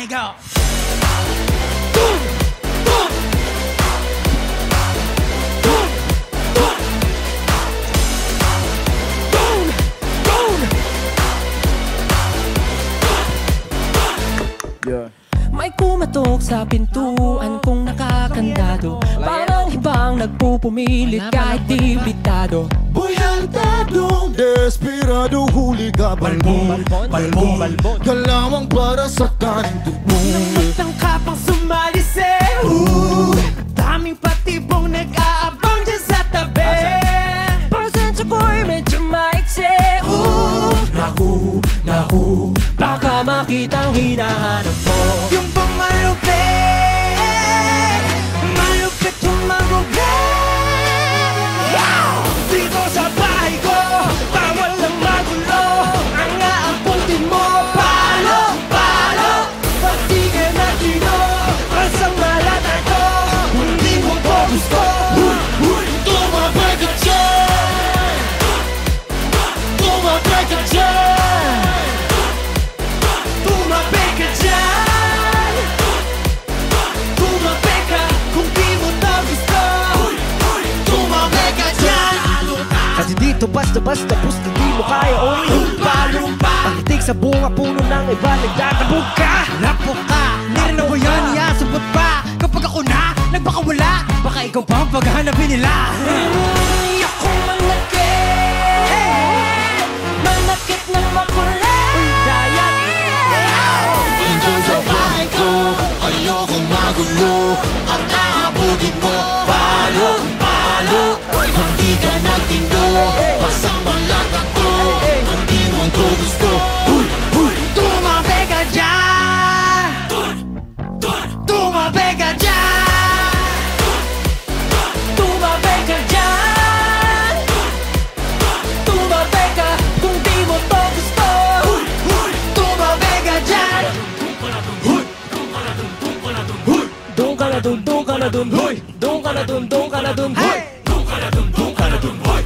go. Yeah. May kumatok sa pintuan kong nakakandado, parang ibang nagpupumilit kahit di bitado. Buhantadong desperado, huligaban mo, balbon, kalawang para sa kaning tubo. Namatang kapang sumalise, daming patibong nag-aabang dyan sa tabi. Pasensya ko'y medyo maiksi, naku, baka makitang hinahanap mo. Yung bang malupit yung magugay. Dito sa bahay ko, bawal lang magulo. Ang aabutin mo, palo, pag di ka natino, masang malata ko, hindi mo ko gusto. Tumabay ka dyan, tumabay ka dyan, Tumabay ka dyan, tumabay ka kung di mo to gusto. tumabay ka dyan. Kasi dito basta-basta pusto di mo kaya o lumpa-lumpa. Pagdating sa bunga puno ng iba nagdadabog ka. Lapok ka, hindi rin ako yan, iasabot pa. Kapag ako na, nagpakawala, baka ikaw pa ang paghahanapin nila. Ako manakit na makulit. Dito sa bahay ko, ayokong magulo. Ang aabutin mo, palo, hindi ka nagtindo, masang malatan ko, hindi mo ko gusto. Tumabay ka dyan! Tumabay ka dyan! Tumabay ka dyan, tumabay ka kung di mo to gusto. Tumabay ka dyan! Doon ka na dun, doon ka na dun, doon ka na dun, doon ka na dun, Hey! Doon ka na dun, boy.